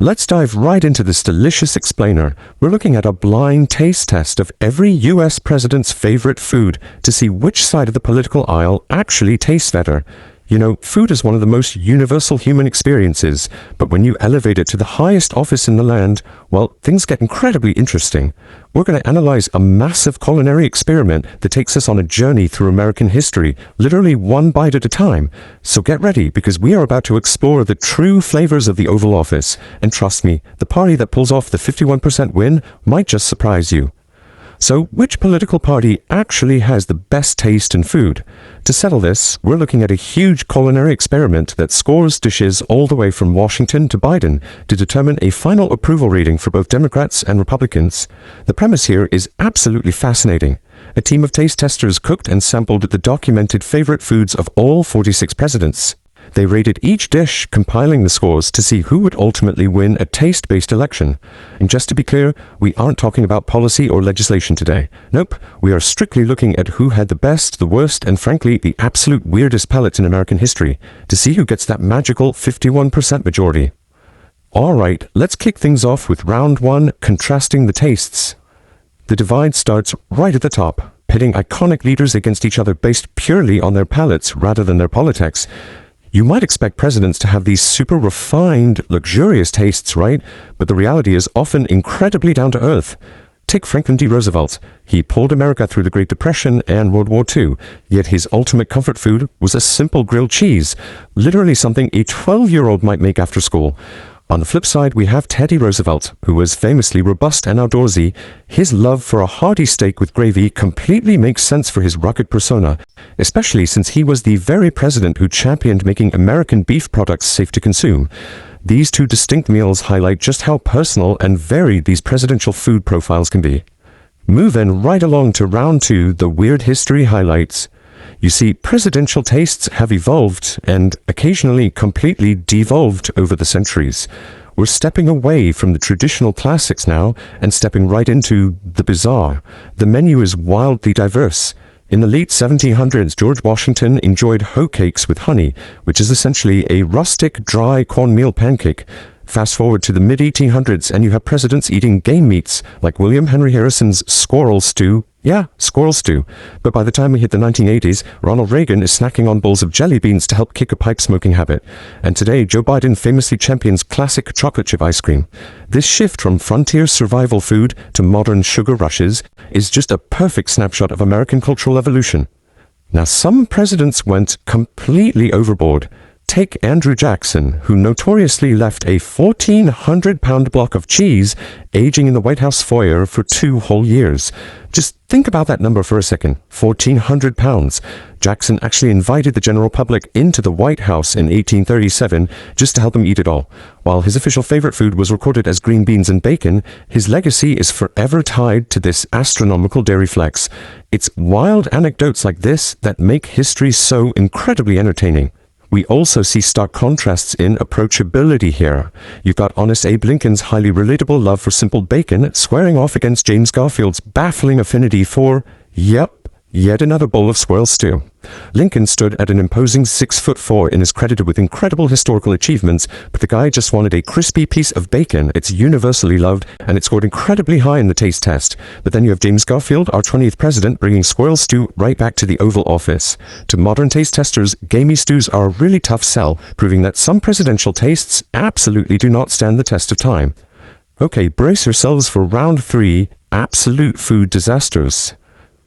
Let's dive right into this delicious explainer. We're looking at a blind taste test of every US president's favorite food to see which side of the political aisle actually tastes better. You know, food is one of the most universal human experiences, but when you elevate it to the highest office in the land, well, things get incredibly interesting. We're going to analyze a massive culinary experiment that takes us on a journey through American history, literally one bite at a time. So get ready, because we are about to explore the true flavors of the Oval Office. And trust me, the party that pulls off the 51% win might just surprise you. So, which political party actually has the best taste in food? To settle this, we're looking at a huge culinary experiment that scores dishes all the way from Washington to Biden to determine a final approval rating for both Democrats and Republicans. The premise here is absolutely fascinating. A team of taste testers cooked and sampled the documented favorite foods of all 46 presidents. They rated each dish, compiling the scores to see who would ultimately win a taste-based election. And just to be clear, we aren't talking about policy or legislation today. Nope, we are strictly looking at who had the best, the worst, and frankly, the absolute weirdest palates in American history, to see who gets that magical 51% majority. Alright, let's kick things off with round one, contrasting the tastes. The divide starts right at the top, pitting iconic leaders against each other based purely on their palates rather than their politics. You might expect presidents to have these super refined, luxurious tastes, right? But the reality is often incredibly down to earth. Take Franklin D. Roosevelt. He pulled America through the Great Depression and World War II, yet his ultimate comfort food was a simple grilled cheese, literally something a 12-year-old might make after school. On the flip side, we have Teddy Roosevelt, who was famously robust and outdoorsy. His love for a hearty steak with gravy completely makes sense for his rugged persona, especially since he was the very president who championed making American beef products safe to consume. These two distinct meals highlight just how personal and varied these presidential food profiles can be. Moving right along to round two, the weird history highlights. You see, presidential tastes have evolved and occasionally completely devolved over the centuries. We're stepping away from the traditional classics now and stepping right into the bizarre. The menu is wildly diverse. In the late 1700s, George Washington enjoyed hoe cakes with honey, which is essentially a rustic, dry cornmeal pancake. Fast forward to the mid-1800s and you have presidents eating game meats, like William Henry Harrison's squirrel stew. Yeah, squirrel stew. But by the time we hit the 1980s, Ronald Reagan is snacking on bowls of jelly beans to help kick a pipe smoking habit. And today, Joe Biden famously champions classic chocolate chip ice cream. This shift from frontier survival food to modern sugar rushes is just a perfect snapshot of American cultural evolution. Now, some presidents went completely overboard. Take Andrew Jackson, who notoriously left a 1,400-pound block of cheese aging in the White House foyer for 2 whole years. Just think about that number for a second. 1,400 pounds. Jackson actually invited the general public into the White House in 1837 just to help him eat it all. While his official favorite food was recorded as green beans and bacon, his legacy is forever tied to this astronomical dairy flex. It's wild anecdotes like this that make history so incredibly entertaining. We also see stark contrasts in approachability here. You've got Honest Abe Lincoln's highly relatable love for simple bacon squaring off against James Garfield's baffling affinity for, yet another bowl of squirrel stew. Lincoln stood at an imposing 6'4" and is credited with incredible historical achievements, but the guy just wanted a crispy piece of bacon. It's universally loved, and it scored incredibly high in the taste test. But then you have James Garfield, our 20th president, bringing squirrel stew right back to the Oval Office. To modern taste testers, gamey stews are a really tough sell, proving that some presidential tastes absolutely do not stand the test of time. Okay, brace yourselves for round 3, absolute food disasters.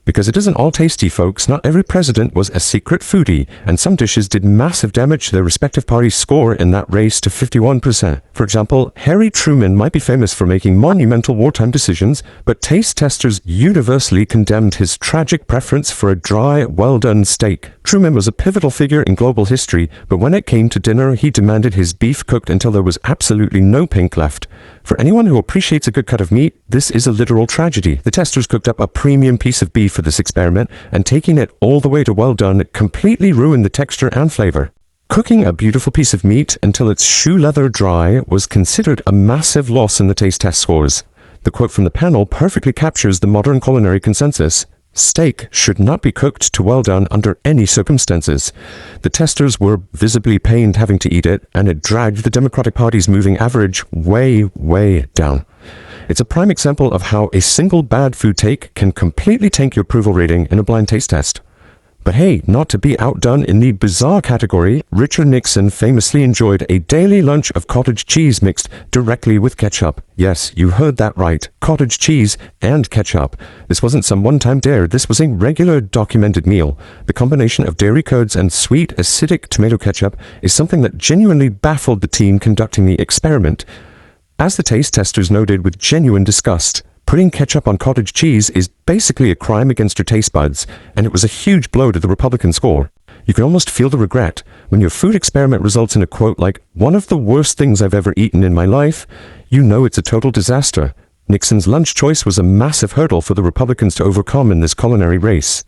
Because it isn't all tasty, folks. Not every president was a secret foodie, and some dishes did massive damage to their respective parties' score in that race to 51%. For example, Harry Truman might be famous for making monumental wartime decisions, but taste testers universally condemned his tragic preference for a dry, well-done steak. Truman was a pivotal figure in global history, but when it came to dinner, he demanded his beef cooked until there was absolutely no pink left. For anyone who appreciates a good cut of meat, this is a literal tragedy. The testers cooked up a premium piece of beef for this experiment, and taking it all the way to well done completely ruined the texture and flavor. Cooking a beautiful piece of meat until it's shoe leather dry was considered a massive loss in the taste test scores. The quote from the panel perfectly captures the modern culinary consensus. Steak should not be cooked to well done under any circumstances. The testers were visibly pained having to eat it, and it dragged the Democratic Party's moving average way, way down. It's a prime example of how a single bad food take can completely tank your approval rating in a blind taste test. But hey, not to be outdone in the bizarre category, Richard Nixon famously enjoyed a daily lunch of cottage cheese mixed directly with ketchup. Yes, you heard that right. Cottage cheese and ketchup. This wasn't some one-time dare, this was a regular documented meal. The combination of dairy curds and sweet, acidic tomato ketchup is something that genuinely baffled the team conducting the experiment. As the taste testers noted with genuine disgust, putting ketchup on cottage cheese is basically a crime against your taste buds, and it was a huge blow to the Republican score. You can almost feel the regret when your food experiment results in a quote like, "One of the worst things I've ever eaten in my life." You know it's a total disaster. Nixon's lunch choice was a massive hurdle for the Republicans to overcome in this culinary race.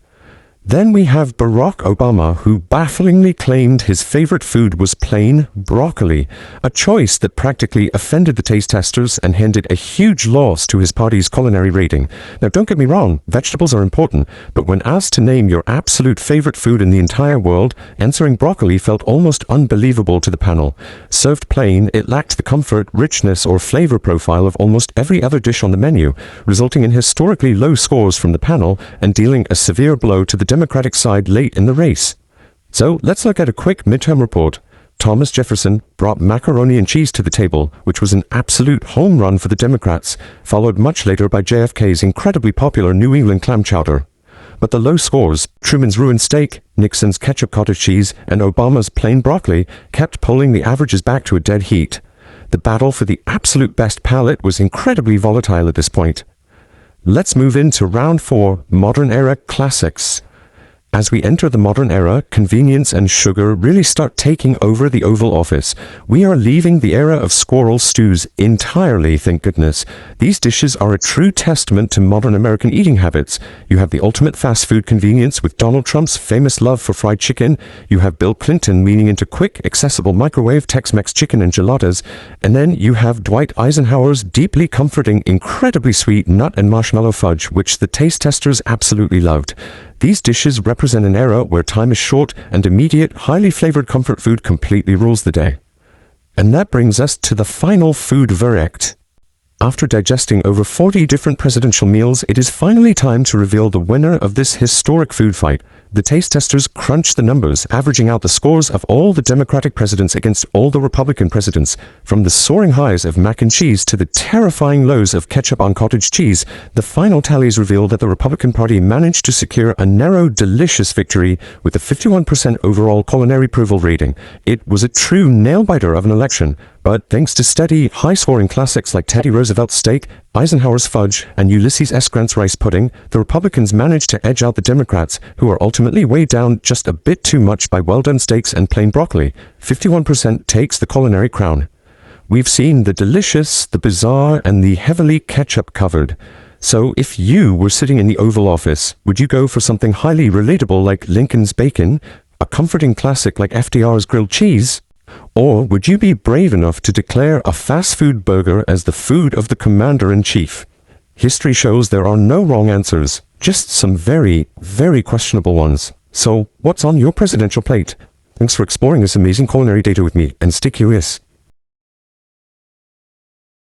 Then we have Barack Obama, who bafflingly claimed his favorite food was plain broccoli, a choice that practically offended the taste testers and handed a huge loss to his party's culinary rating. Now, don't get me wrong, vegetables are important, but when asked to name your absolute favorite food in the entire world, answering broccoli felt almost unbelievable to the panel. Served plain, it lacked the comfort, richness, or flavor profile of almost every other dish on the menu, resulting in historically low scores from the panel and dealing a severe blow to the Democratic side late in the race. So let's look at a quick midterm report. Thomas Jefferson brought macaroni and cheese to the table, which was an absolute home run for the Democrats, followed much later by JFK's incredibly popular New England clam chowder. But the low scores, Truman's ruined steak, Nixon's ketchup cottage cheese, and Obama's plain broccoli, kept pulling the averages back to a dead heat. The battle for the absolute best palate was incredibly volatile at this point. Let's move into round 4, modern era classics. As we enter the modern era, convenience and sugar really start taking over the Oval Office. We are leaving the era of squirrel stews entirely, thank goodness. These dishes are a true testament to modern American eating habits. You have the ultimate fast food convenience with Donald Trump's famous love for fried chicken. You have Bill Clinton leaning into quick, accessible microwave Tex-Mex chicken enchiladas. And then you have Dwight Eisenhower's deeply comforting, incredibly sweet nut and marshmallow fudge, which the taste testers absolutely loved. These dishes represent an era where time is short and immediate, highly flavored comfort food completely rules the day. And that brings us to the final food verdict. After digesting over 40 different presidential meals, it is finally time to reveal the winner of this historic food fight. The taste testers crunched the numbers, averaging out the scores of all the Democratic presidents against all the Republican presidents. From the soaring highs of mac and cheese to the terrifying lows of ketchup on cottage cheese, the final tallies reveal that the Republican Party managed to secure a narrow, delicious victory with a 51% overall culinary approval rating. It was a true nail-biter of an election. But thanks to steady, high-scoring classics like Teddy Roosevelt's steak, Eisenhower's fudge, and Ulysses S. Grant's rice pudding, the Republicans managed to edge out the Democrats, who are ultimately weighed down just a bit too much by well-done steaks and plain broccoli. 51% takes the culinary crown. We've seen the delicious, the bizarre, and the heavily ketchup-covered. So if you were sitting in the Oval Office, would you go for something highly relatable like Lincoln's bacon, a comforting classic like FDR's grilled cheese? Or would you be brave enough to declare a fast food burger as the food of the commander-in-chief? History shows there are no wrong answers, just some very, very questionable ones. So, what's on your presidential plate? Thanks for exploring this amazing culinary data with me, and stay curious.